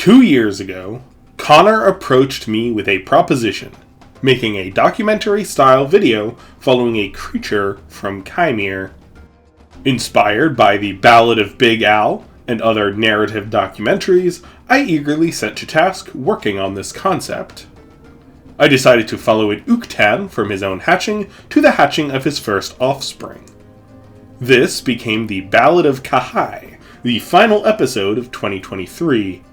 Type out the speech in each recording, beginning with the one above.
2 years ago, Connor approached me with a proposition, making a documentary-style video following a creature from Kaimere. Inspired by the Ballad of Big Al and other narrative documentaries, I eagerly set to task working on this concept. I decided to follow it Uktan from his own hatching to the hatching of his first offspring. This became the Ballad of Kahai, the final episode of 2023.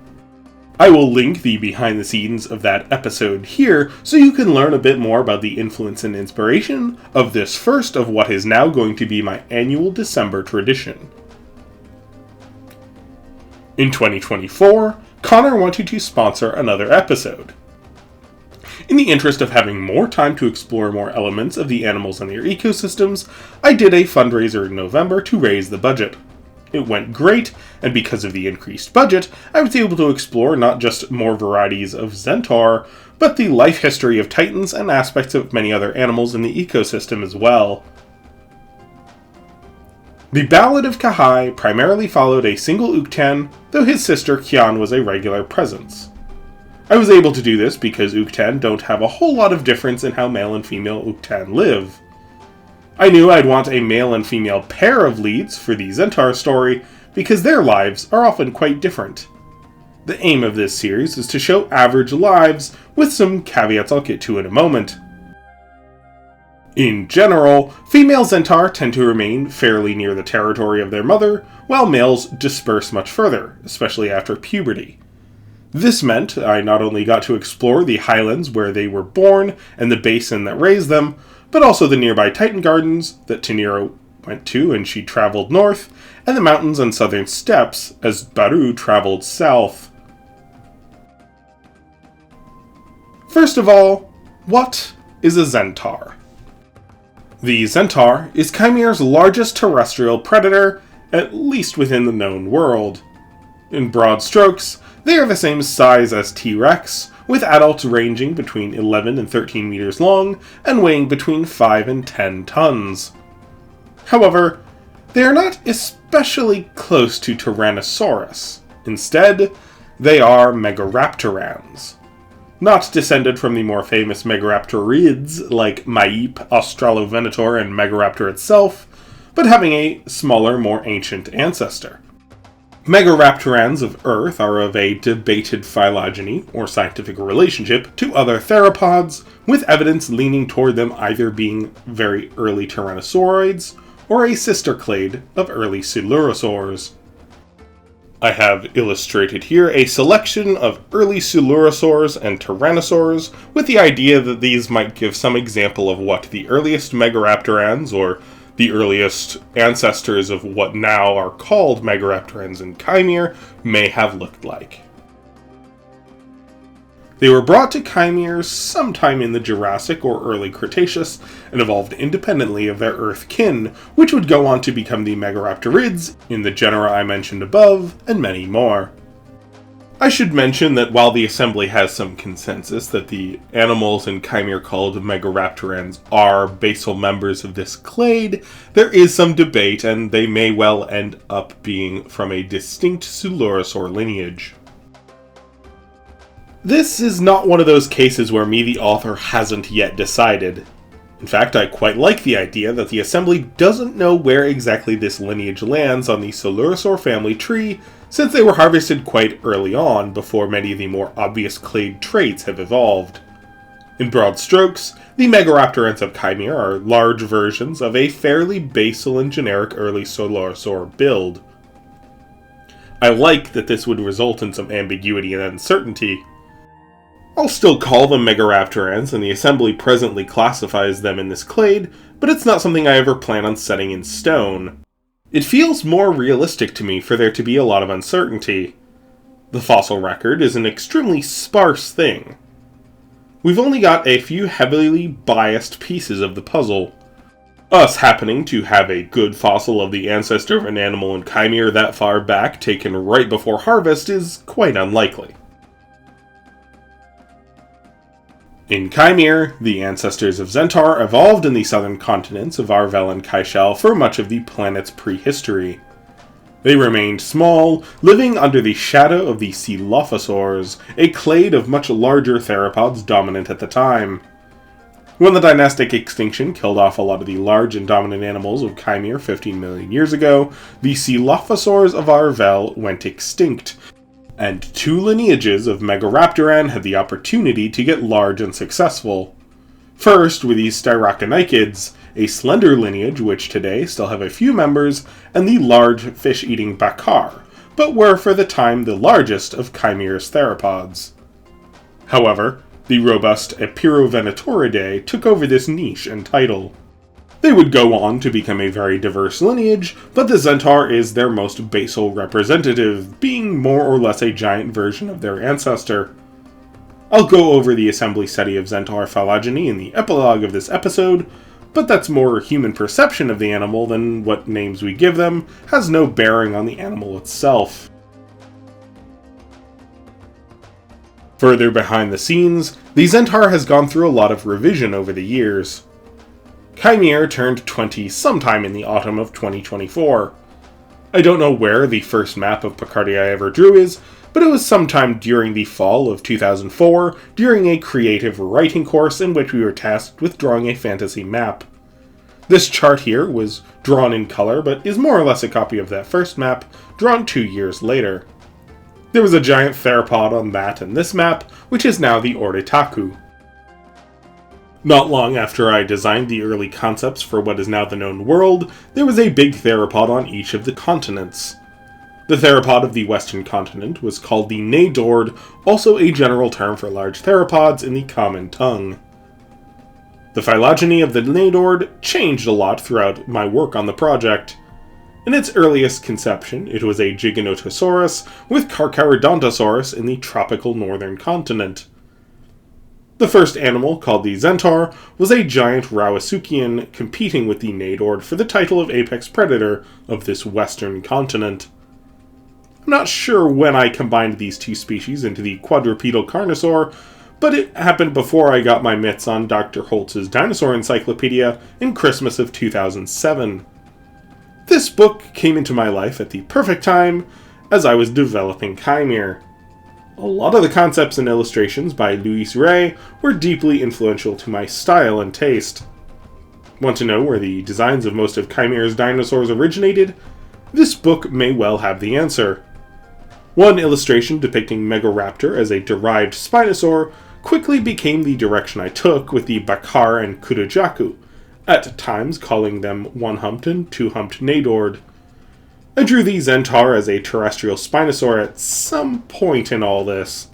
I will link the behind the scenes of that episode here so you can learn a bit more about the influence and inspiration of this first of what is now going to be my annual December tradition. In 2024, Connor wanted to sponsor another episode. In the interest of having more time to explore more elements of the animals and their ecosystems, I did a fundraiser in November to raise the budget. It went great, and because of the increased budget, I was able to explore not just more varieties of Zentaur, but the life history of titans and aspects of many other animals in the ecosystem as well. The Ballad of Kahai primarily followed a single Uktan, though his sister Kian was a regular presence. I was able to do this because Uktan don't have a whole lot of difference in how male and female Uktan live. I knew I'd want a male and female pair of leads for the Zentaur story because their lives are often quite different. The aim of this series is to show average lives with some caveats I'll get to in a moment. In general, female Zentaur tend to remain fairly near the territory of their mother, while males disperse much further, especially after puberty. This meant I not only got to explore the highlands where they were born and the basin that raised them, but also the nearby Titan Gardens that Tenir'ha went to and she traveled north, and the mountains and southern steppes as Baru traveled south. First of all, what is a Zentaur? The Zentaur is Kaimere's largest terrestrial predator, at least within the known world. In broad strokes, they are the same size as T-Rex, with adults ranging between 11 and 13 meters long and weighing between 5 and 10 tons. However, they are not especially close to Tyrannosaurus. Instead, they are Megaraptorans. Not descended from the more famous Megaraptorids like Maip, Australovenator, and Megaraptor itself, but having a smaller, more ancient ancestor. Megaraptorans of Earth are of a debated phylogeny, or scientific relationship, to other theropods, with evidence leaning toward them either being very early tyrannosauroids, or a sister clade of early coelurosaurs. I have illustrated here a selection of early coelurosaurs and tyrannosaurs, with the idea that these might give some example of what the earliest Megaraptorans, or the earliest ancestors of what now are called Megaraptorans in Kaimere, may have looked like. They were brought to Kaimere sometime in the Jurassic or early Cretaceous and evolved independently of their Earth kin, which would go on to become the Megaraptorids in the genera I mentioned above, and many more. I should mention that while the Assembly has some consensus that the animals in Kaimere called Megaraptorans are basal members of this clade, there is some debate and they may well end up being from a distinct coelurosaur lineage. This is not one of those cases where me, the author, hasn't yet decided. In fact, I quite like the idea that the Assembly doesn't know where exactly this lineage lands on the coelurosaur family tree, since they were harvested quite early on, before many of the more obvious clade traits have evolved. In broad strokes, the Megaraptorans of Kaimere are large versions of a fairly basal and generic early coelurosaur build. I like that this would result in some ambiguity and uncertainty. I'll still call them Megaraptorans, and the Assembly presently classifies them in this clade, but it's not something I ever plan on setting in stone. It feels more realistic to me for there to be a lot of uncertainty. The fossil record is an extremely sparse thing. We've only got a few heavily biased pieces of the puzzle. Us happening to have a good fossil of the ancestor of an animal in Kaimere that far back taken right before harvest is quite unlikely. In Kaimere, the ancestors of Zentaur evolved in the southern continents of Arvel and Kaishal for much of the planet's prehistory. They remained small, living under the shadow of the Coelophosaurs, a clade of much larger theropods dominant at the time. When the dynastic extinction killed off a lot of the large and dominant animals of Kaimere 15 million years ago, the Coelophosaurs of Arvel went extinct, and two lineages of Megaraptoran had the opportunity to get large and successful. First were the Styraconychids, a slender lineage which today still have a few members, and the large fish-eating Bakar, but were for the time the largest of Kaimere's theropods. However, the robust Eperovenatoridae took over this niche and title. They would go on to become a very diverse lineage, but the Zentaur is their most basal representative, being more or less a giant version of their ancestor. I'll go over the assembly study of Zentaur phylogeny in the epilogue of this episode, but that's more human perception of the animal than what names we give them, has no bearing on the animal itself. Further behind the scenes, the Zentaur has gone through a lot of revision over the years. Kaimere turned 20 sometime in the autumn of 2024. I don't know where the first map of Picardy I ever drew is, but it was sometime during the fall of 2004, during a creative writing course in which we were tasked with drawing a fantasy map. This chart here was drawn in color, but is more or less a copy of that first map, drawn 2 years later. There was a giant theropod on that and this map, which is now the Oritaku. Not long after I designed the early concepts for what is now the known world, there was a big theropod on each of the continents. The theropod of the western continent was called the Nadord, also a general term for large theropods in the common tongue. The phylogeny of the Nadord changed a lot throughout my work on the project. In its earliest conception, it was a Giganotosaurus with Carcharodontosaurus in the tropical northern continent. The first animal, called the Zentaur, was a giant Rawasuchian competing with the Nadord for the title of apex predator of this western continent. I'm not sure when I combined these two species into the quadrupedal Carnosaur, but it happened before I got my mitts on Dr. Holtz's Dinosaur Encyclopedia in Christmas of 2007. This book came into my life at the perfect time as I was developing Kaimere. A lot of the concepts and illustrations by Luis Rey were deeply influential to my style and taste. Want to know where the designs of most of Kaimere's dinosaurs originated? This book may well have the answer. One illustration depicting Megaraptor as a derived Spinosaur quickly became the direction I took with the Bakar and Kudojaku, at times calling them one-humped and two-humped Nadord. I drew the Zentaur as a terrestrial Spinosaur at some point in all this.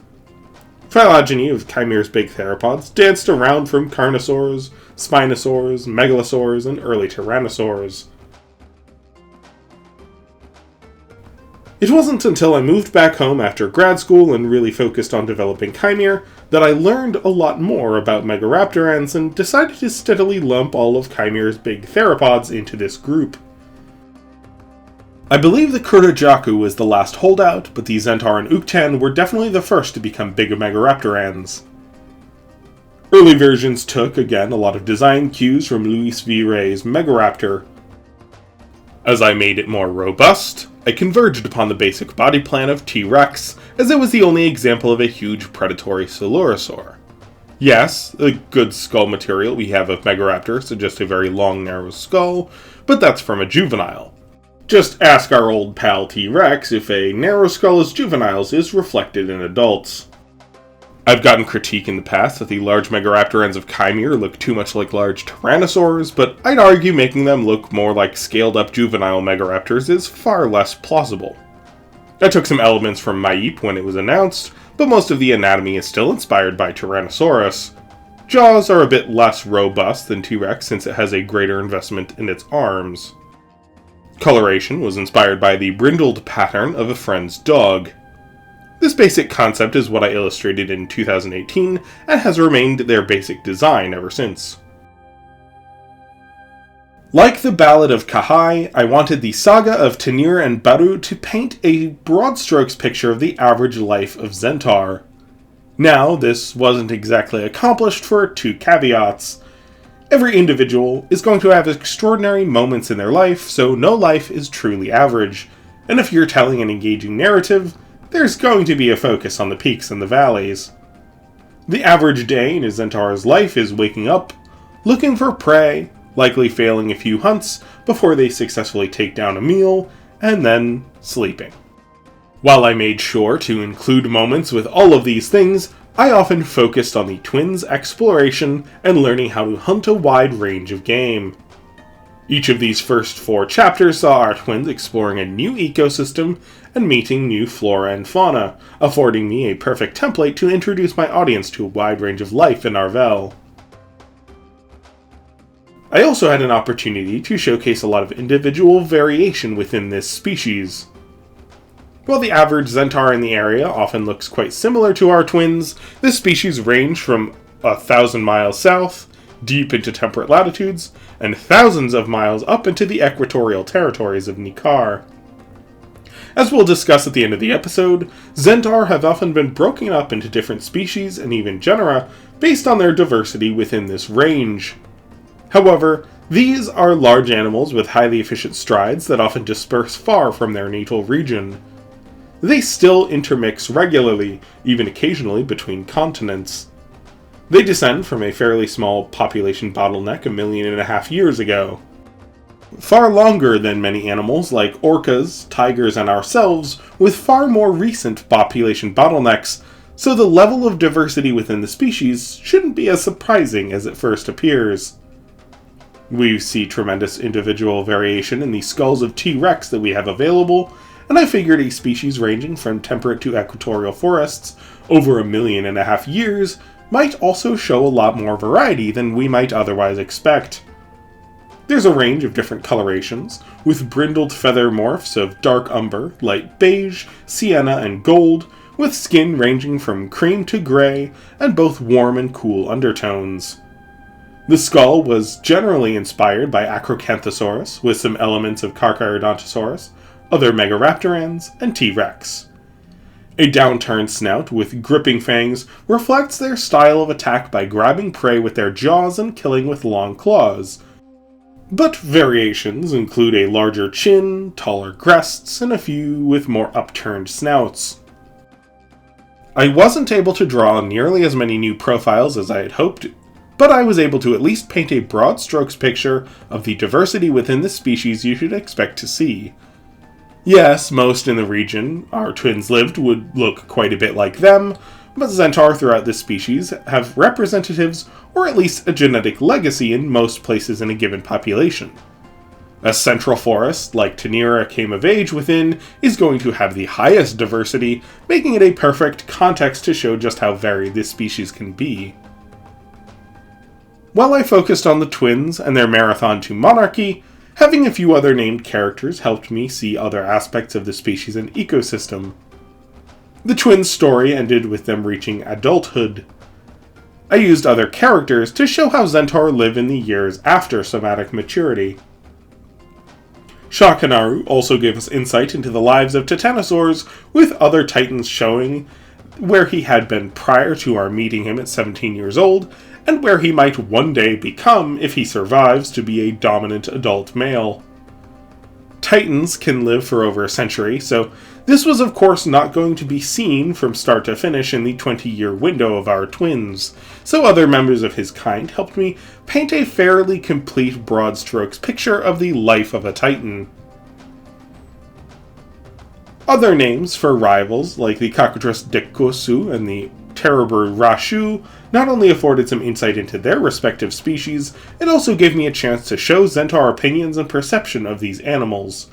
Phylogeny of Kaimere's big theropods danced around from Carnosaurs, Spinosaurs, Megalosaurs, and early Tyrannosaurs. It wasn't until I moved back home after grad school and really focused on developing Kaimere that I learned a lot more about Megaraptorans and decided to steadily lump all of Kaimere's big theropods into this group. I believe the Kudojaku was the last holdout, but the Zentaur and Uktan were definitely the first to become big Megaraptorans. Early versions took, again, a lot of design cues from Luis V. Rey's Megaraptor. As I made it more robust, I converged upon the basic body plan of T-Rex, as it was the only example of a huge predatory Coelurosaur. Yes, the good skull material we have of Megaraptor suggests a very long, narrow skull, but that's from a juvenile. Just ask our old pal T-Rex if a narrow skull as juveniles is reflected in adults. I've gotten critique in the past that the large Megaraptorans of Kaimere look too much like large Tyrannosaurs, but I'd argue making them look more like scaled-up juvenile Megaraptors is far less plausible. I took some elements from Maip when it was announced, but most of the anatomy is still inspired by Tyrannosaurus. Jaws are a bit less robust than T-Rex since it has a greater investment in its arms. Coloration was inspired by the brindled pattern of a friend's dog. This basic concept is what I illustrated in 2018, and has remained their basic design ever since. Like the Ballad of Kahai, I wanted the saga of Tenir'ha and Baru to paint a broad strokes picture of the average life of Zentaur. Now, this wasn't exactly accomplished for two caveats. Every individual is going to have extraordinary moments in their life, so no life is truly average. And if you're telling an engaging narrative, there's going to be a focus on the peaks and the valleys. The average day in a Zentaur's life is waking up, looking for prey, likely failing a few hunts before they successfully take down a meal, and then sleeping. While I made sure to include moments with all of these things, I often focused on the twins' exploration and learning how to hunt a wide range of game. Each of these first 4 chapters saw our twins exploring a new ecosystem and meeting new flora and fauna, affording me a perfect template to introduce my audience to a wide range of life in Arvel. I also had an opportunity to showcase a lot of individual variation within this species. While the average Zentaur in the area often looks quite similar to our twins, this species range from 1,000 miles south, deep into temperate latitudes, and thousands of miles up into the equatorial territories of Nikar. As we'll discuss at the end of the episode, Zentaur have often been broken up into different species and even genera based on their diversity within this range. However, these are large animals with highly efficient strides that often disperse far from their natal region. They still intermix regularly, even occasionally between continents. They descend from a fairly small population bottleneck 1.5 million years ago. Far longer than many animals like orcas, tigers, and ourselves, with far more recent population bottlenecks, so the level of diversity within the species shouldn't be as surprising as it first appears. We see tremendous individual variation in the skulls of T-Rex that we have available, and I figured a species ranging from temperate to equatorial forests over 1.5 million years might also show a lot more variety than we might otherwise expect. There's a range of different colorations, with brindled feather morphs of dark umber, light beige, sienna, and gold, with skin ranging from cream to gray, and both warm and cool undertones. The skull was generally inspired by Acrocanthosaurus, with some elements of Carcharodontosaurus, other Megaraptorans, and T-Rex. A downturned snout with gripping fangs reflects their style of attack by grabbing prey with their jaws and killing with long claws. But variations include a larger chin, taller crests, and a few with more upturned snouts. I wasn't able to draw nearly as many new profiles as I had hoped, but I was able to at least paint a broad strokes picture of the diversity within the species you should expect to see. Yes, most in the region our twins lived would look quite a bit like them, but Zentaur throughout this species have representatives or at least a genetic legacy in most places in a given population. A central forest, like Tenir'ha came of age within, is going to have the highest diversity, making it a perfect context to show just how varied this species can be. While I focused on the twins and their marathon to monarchy, having a few other named characters helped me see other aspects of the species and ecosystem. The twins' story ended with them reaching adulthood. I used other characters to show how Zentaur live in the years after somatic maturity. Shakanaru also gave us insight into the lives of titanosaurs, with other titans showing where he had been prior to our meeting him at 17 years old, and where he might one day become if he survives to be a dominant adult male. Titans can live for over a century, so this was of course not going to be seen from start to finish in the 20-year window of our twins, so other members of his kind helped me paint a fairly complete broad strokes picture of the life of a Titan. Other names for rivals, like the Cockatrice Dekkosu and the Terebru Rashu, not only afforded some insight into their respective species, it also gave me a chance to show Zentaur opinions and perception of these animals.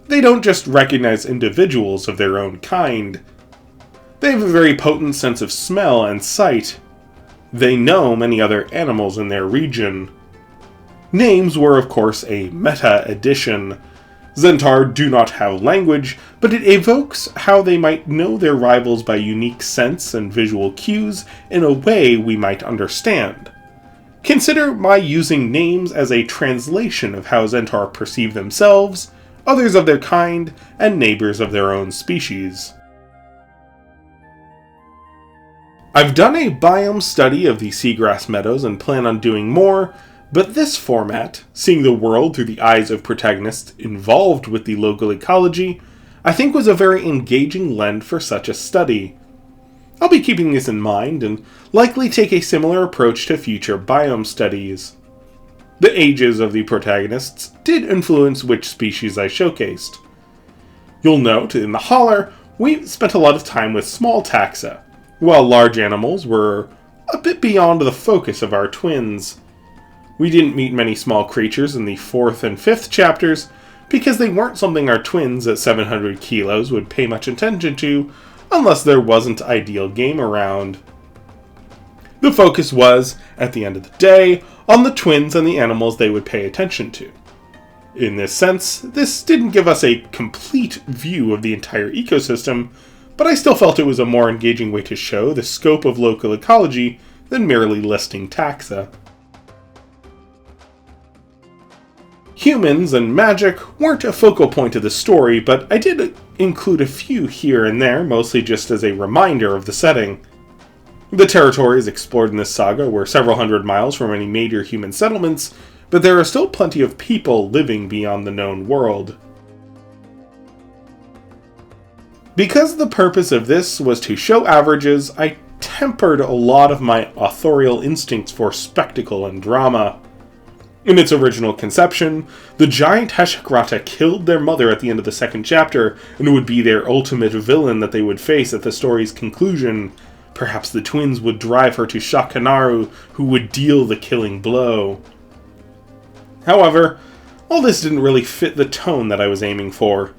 They don't just recognize individuals of their own kind. They have a very potent sense of smell and sight. They know many other animals in their region. Names were of course a meta addition. Zentaur do not have language, but it evokes how they might know their rivals by unique sense and visual cues in a way we might understand. Consider my using names as a translation of how Zentaur perceive themselves, others of their kind, and neighbors of their own species. I've done a biome study of the seagrass meadows and plan on doing more, But this format, seeing the world through the eyes of protagonists involved with the local ecology, I think was a very engaging lens for such a study. I'll be keeping this in mind and likely take a similar approach to future biome studies. The ages of the protagonists did influence which species I showcased. You'll note, in the Holler, we spent a lot of time with small taxa, while large animals were a bit beyond the focus of our twins. We didn't meet many small creatures in the 4th and 5th chapters, because they weren't something our twins at 700 kilos would pay much attention to, unless there wasn't ideal game around. The focus was, at the end of the day, on the twins and the animals they would pay attention to. In this sense, this didn't give us a complete view of the entire ecosystem, but I still felt it was a more engaging way to show the scope of local ecology than merely listing taxa. Humans and magic weren't a focal point of the story, but I did include a few here and there, mostly just as a reminder of the setting. The territories explored in this saga were several hundred miles from any major human settlements, but there are still plenty of people living beyond the known world. Because the purpose of this was to show averages, I tempered a lot of my authorial instincts for spectacle and drama. In its original conception, the giant Heshekrata killed their mother at the end of the 2nd chapter, and would be their ultimate villain that they would face at the story's conclusion. Perhaps the twins would drive her to Shakanaru, who would deal the killing blow. However, all this didn't really fit the tone that I was aiming for.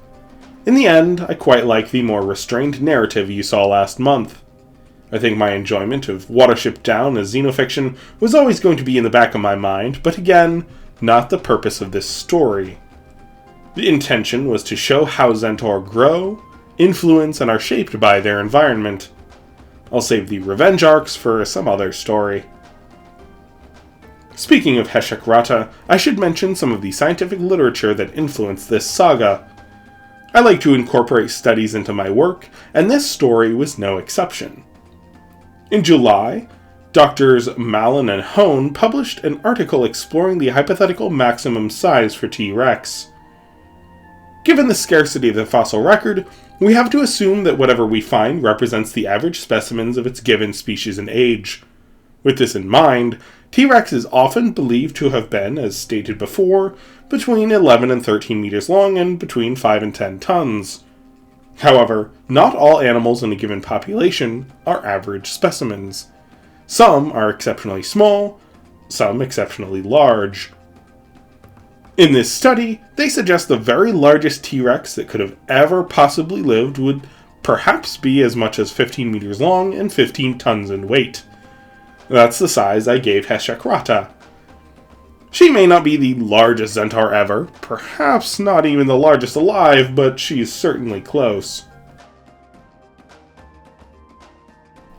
In the end, I quite like the more restrained narrative you saw last month. I think my enjoyment of Watership Down as xenofiction was always going to be in the back of my mind, but again, not the purpose of this story. The intention was to show how Zentaur grow, influence, and are shaped by their environment. I'll save the revenge arcs for some other story. Speaking of Heshekrata, I should mention some of the scientific literature that influenced this saga. I like to incorporate studies into my work, and this story was no exception. In July, Drs. Mallon and Hone published an article exploring the hypothetical maximum size for T-Rex. Given the scarcity of the fossil record, we have to assume that whatever we find represents the average specimens of its given species and age. With this in mind, T-Rex is often believed to have been, as stated before, between 11 and 13 meters long and between 5 and 10 tons. However, not all animals in a given population are average specimens. Some are exceptionally small, some exceptionally large. In this study, they suggest the very largest T-Rex that could have ever possibly lived would perhaps be as much as 15 meters long and 15 tons in weight. That's the size I gave Heshekrata. She may not be the largest Zentaur ever, perhaps not even the largest alive, but she's certainly close.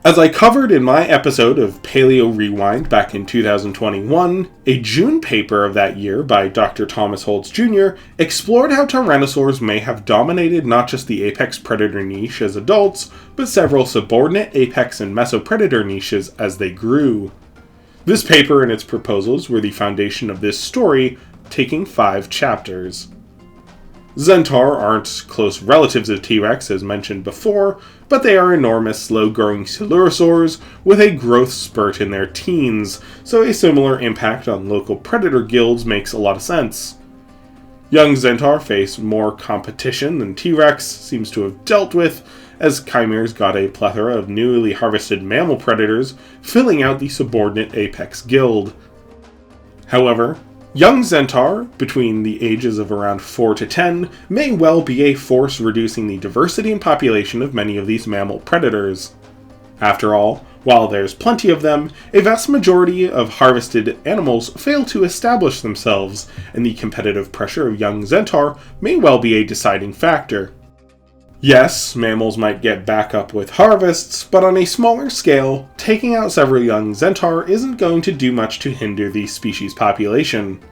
As I covered in my episode of Paleo Rewind back in 2021, a June paper of that year by Dr. Thomas Holtz Jr. explored how tyrannosaurs may have dominated not just the apex predator niche as adults, but several subordinate apex and mesopredator niches as they grew. This paper and its proposals were the foundation of this story, taking 5 chapters. Zentaur aren't close relatives of T-Rex as mentioned before, but they are enormous slow-growing coelurosaurs with a growth spurt in their teens, so a similar impact on local predator guilds makes a lot of sense. Young Zentaur face more competition than T-Rex seems to have dealt with, as Chimeres got a plethora of newly harvested mammal predators, filling out the subordinate apex guild. However, young Zentaur, between the ages of around 4 to 10, may well be a force reducing the diversity and population of many of these mammal predators. After all, while there's plenty of them, a vast majority of harvested animals fail to establish themselves, and the competitive pressure of young Zentaur may well be a deciding factor. Yes, mammals might get back up with harvests, but on a smaller scale, taking out several young Zentaur isn't going to do much to hinder the species' population.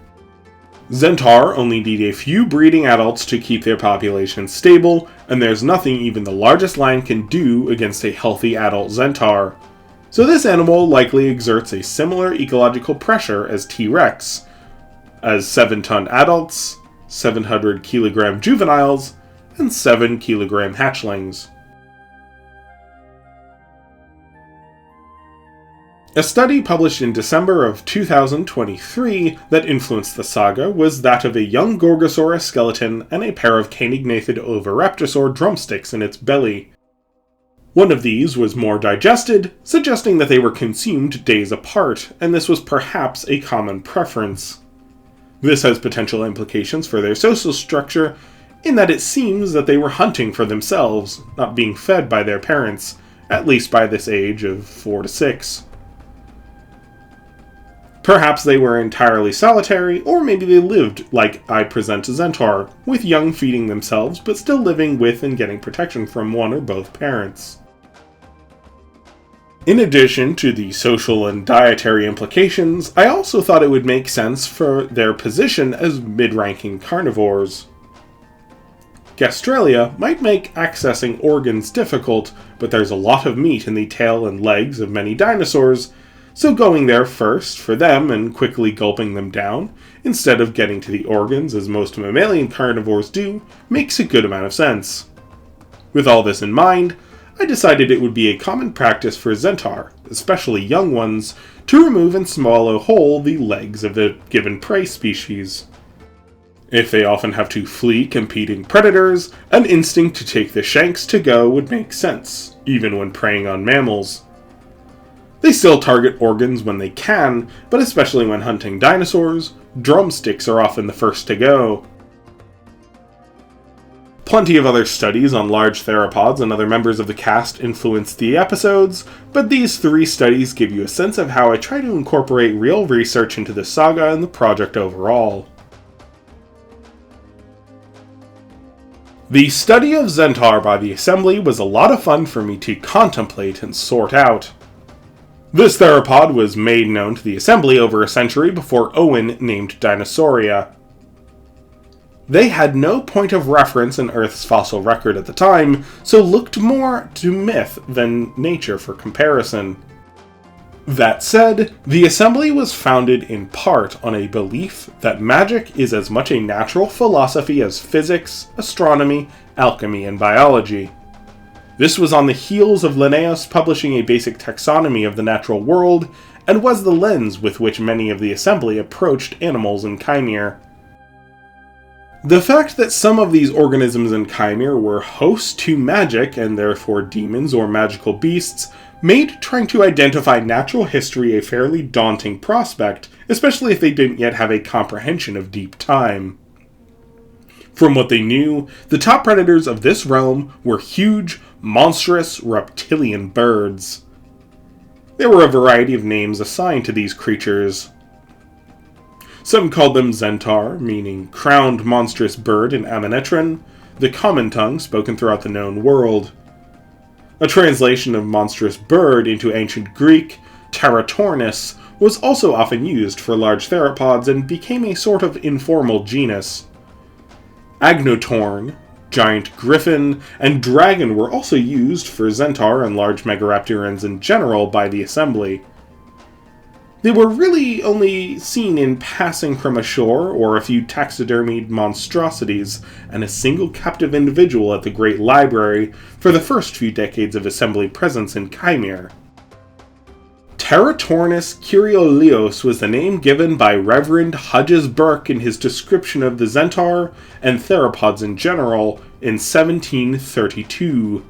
Zentaur only need a few breeding adults to keep their population stable, and there's nothing even the largest lion can do against a healthy adult Zentaur. So this animal likely exerts a similar ecological pressure as T-Rex, as 7-ton adults, 700-kilogram juveniles, and 7-kilogram hatchlings. A study published in December of 2023 that influenced the saga was that of a young Gorgosaurus skeleton and a pair of canignathed oviraptorosaur drumsticks in its belly. One of these was more digested, suggesting that they were consumed days apart, and this was perhaps a common preference. This has potential implications for their social structure, in that it seems that they were hunting for themselves, not being fed by their parents, at least by this age of 4 to 6. Perhaps they were entirely solitary, or maybe they lived like I present Zentaur, with young feeding themselves, but still living with and getting protection from one or both parents. In addition to the social and dietary implications, I also thought it would make sense for their position as mid-ranking carnivores. Gastralia might make accessing organs difficult, but there's a lot of meat in the tail and legs of many dinosaurs, so going there first for them and quickly gulping them down, instead of getting to the organs as most mammalian carnivores do, makes a good amount of sense. With all this in mind, I decided it would be a common practice for Zentaur, especially young ones, to remove and swallow whole the legs of the given prey species. If they often have to flee competing predators, an instinct to take the shanks to go would make sense, even when preying on mammals. They still target organs when they can, but especially when hunting dinosaurs, drumsticks are often the first to go. Plenty of other studies on large theropods and other members of the cast influenced the episodes, but these 3 studies give you a sense of how I try to incorporate real research into the saga and the project overall. The study of Zentaur by the Assembly was a lot of fun for me to contemplate and sort out. This theropod was made known to the Assembly over a century before Owen named Dinosauria. They had no point of reference in Earth's fossil record at the time, so looked more to myth than nature for comparison. That said, the Assembly was founded in part on a belief that magic is as much a natural philosophy as physics, astronomy, alchemy, and biology. This was on the heels of Linnaeus publishing a basic taxonomy of the natural world, and was the lens with which many of the Assembly approached animals in Kaimere. The fact that some of these organisms in Kaimere were hosts to magic, and therefore demons or magical beasts, made trying to identify natural history a fairly daunting prospect, especially if they didn't yet have a comprehension of deep time. From what they knew, the top predators of this realm were huge, monstrous reptilian birds. There were a variety of names assigned to these creatures. Some called them Zentaur, meaning crowned monstrous bird in Aminetran, the common tongue spoken throughout the known world. A translation of monstrous bird into ancient Greek, Teratornis, was also often used for large theropods and became a sort of informal genus. Agnotorn, giant griffin, and dragon were also used for Zentaur and large megaraptorans in general by the Assembly. They were really only seen in passing from ashore, or a few taxidermied monstrosities, and a single captive individual at the Great Library for the first few decades of Assembly presence in Kaimere. Teratornis Kyriolios was the name given by Reverend Hodges Burke in his description of the Zentaur and theropods in general in 1732.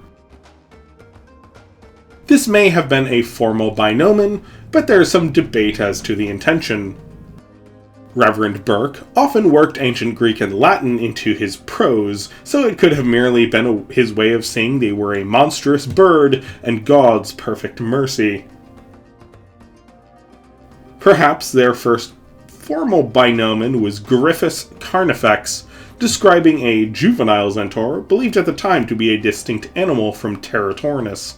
This may have been a formal binomen, but there is some debate as to the intention. Reverend Burke often worked ancient Greek and Latin into his prose, so it could have merely been his way of saying they were a monstrous bird and God's perfect mercy. Perhaps their first formal binomen was Gryphus carnifex, describing a juvenile Zentaur believed at the time to be a distinct animal from Teratornis.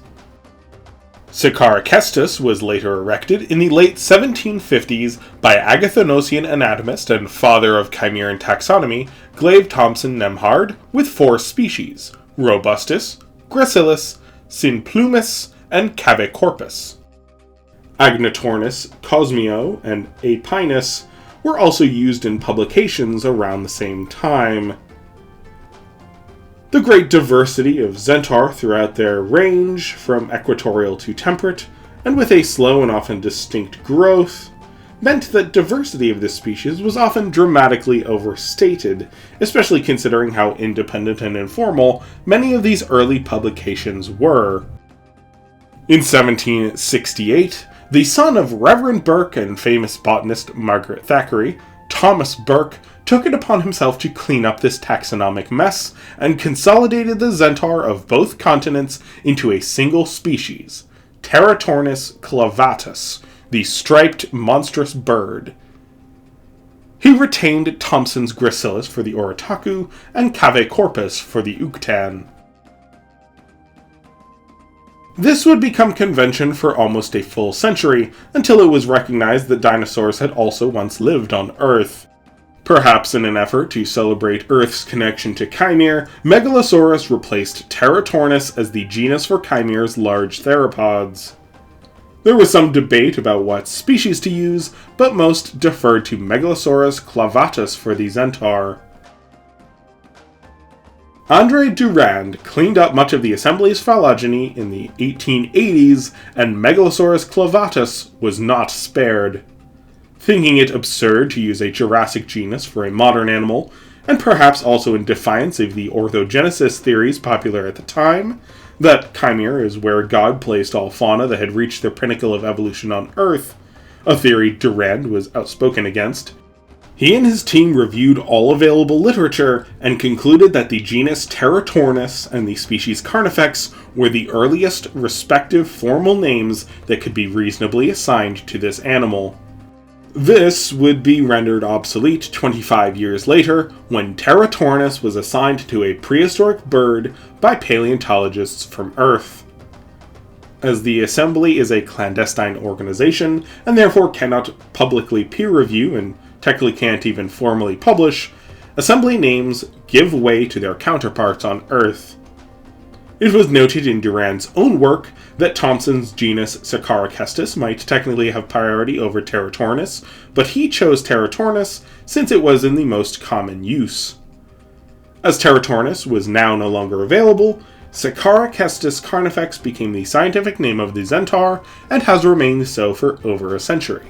Sicaracestus was later erected in the late 1750s by Agathanosian anatomist and father of Chimeran taxonomy, Glave Thompson Nemhard, with 4 species: Robustus, Gracilis, Synplumis, and Cavecorpus. Agnatornis, Cosmio, and Apinus were also used in publications around the same time. The great diversity of Zentaur throughout their range, from equatorial to temperate, and with a slow and often distinct growth, meant that diversity of this species was often dramatically overstated, especially considering how independent and informal many of these early publications were. In 1768, the son of Reverend Burke and famous botanist Margaret Thackeray, Thomas Burke, took it upon himself to clean up this taxonomic mess and consolidated the Zentaur of both continents into a single species, Teratornis clavatus, the striped monstrous bird. He retained Thomson's gracilis for the Oritaku and Cave corpus for the Uctan. This would become convention for almost a full century, until it was recognized that dinosaurs had also once lived on Earth. Perhaps in an effort to celebrate Earth's connection to Kaimere, Megalosaurus replaced Teratornis as the genus for Kaimere's large theropods. There was some debate about what species to use, but most deferred to Megalosaurus clavatus for the Zentaur. André Durand cleaned up much of the assembly's phylogeny in the 1880s, and Megalosaurus clavatus was not spared. Thinking it absurd to use a Jurassic genus for a modern animal, and perhaps also in defiance of the orthogenesis theories popular at the time, that Kaimere is where God placed all fauna that had reached the pinnacle of evolution on Earth, a theory Durand was outspoken against, he and his team reviewed all available literature and concluded that the genus Teratornis and the species Carnifex were the earliest respective formal names that could be reasonably assigned to this animal. This would be rendered obsolete 25 years later when Teratornis was assigned to a prehistoric bird by paleontologists from Earth. As the Assembly is a clandestine organization and therefore cannot publicly peer review and technically can't even formally publish, Assembly names give way to their counterparts on Earth. It was noted in Durand's own work that Thomson's genus Saccharocestus might technically have priority over Teratornis, but he chose Teratornis since it was in the most common use. As Teratornis was now no longer available, Saccharocestus carnifex became the scientific name of the Zentaur and has remained so for over a century.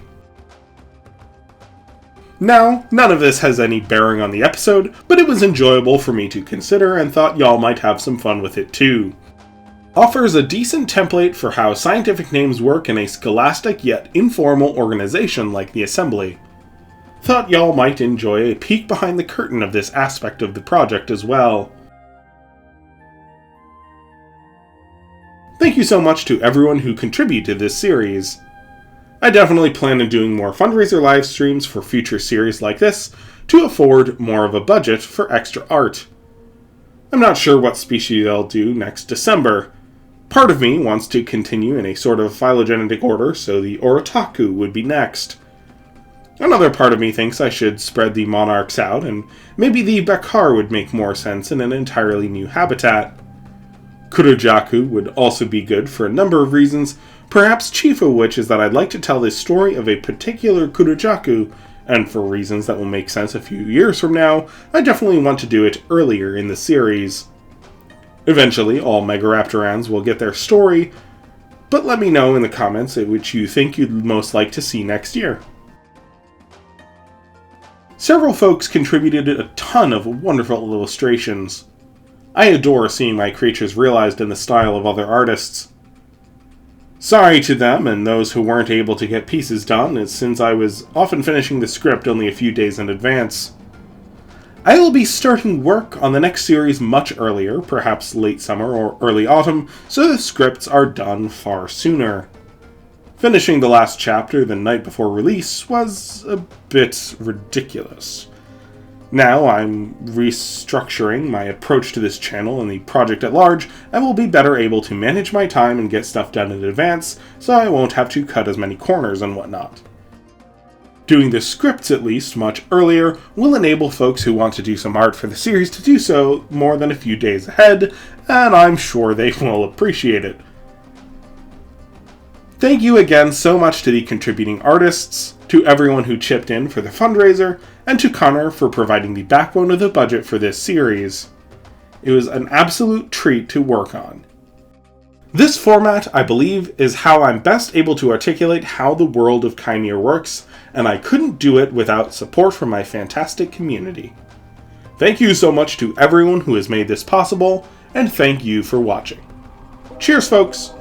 Now, none of this has any bearing on the episode, but it was enjoyable for me to consider and thought y'all might have some fun with it too. Offers a decent template for how scientific names work in a scholastic yet informal organization like the Assembly. Thought y'all might enjoy a peek behind the curtain of this aspect of the project as well. Thank you so much to everyone who contributed to this series. I definitely plan on doing more fundraiser live streams for future series like this to afford more of a budget for extra art. I'm not sure what species I'll do next December. Part of me wants to continue in a sort of phylogenetic order, so the Oritaku would be next. Another part of me thinks I should spread the monarchs out, and maybe the Bakar would make more sense in an entirely new habitat. Kurojaku would also be good for a number of reasons, perhaps chief of which is that I'd like to tell the story of a particular Kurojaku, and for reasons that will make sense a few years from now, I definitely want to do it earlier in the series. Eventually, all Megaraptorans will get their story, but let me know in the comments which you think you'd most like to see next year. Several folks contributed a ton of wonderful illustrations. I adore seeing my creatures realized in the style of other artists. Sorry to them and those who weren't able to get pieces done, since I was often finishing the script only a few days in advance. I will be starting work on the next series much earlier, perhaps late summer or early autumn, so the scripts are done far sooner. Finishing the last chapter the night before release was a bit ridiculous. Now I'm restructuring my approach to this channel and the project at large, and will be better able to manage my time and get stuff done in advance, so I won't have to cut as many corners and whatnot. Doing the scripts at least much earlier will enable folks who want to do some art for the series to do so more than a few days ahead, and I'm sure they will appreciate it. Thank you again so much to the contributing artists, to everyone who chipped in for the fundraiser, and to Connor for providing the backbone of the budget for this series. It was an absolute treat to work on. This format, I believe, is how I'm best able to articulate how the world of Kaimere works, and I couldn't do it without support from my fantastic community. Thank you so much to everyone who has made this possible, and thank you for watching. Cheers, folks!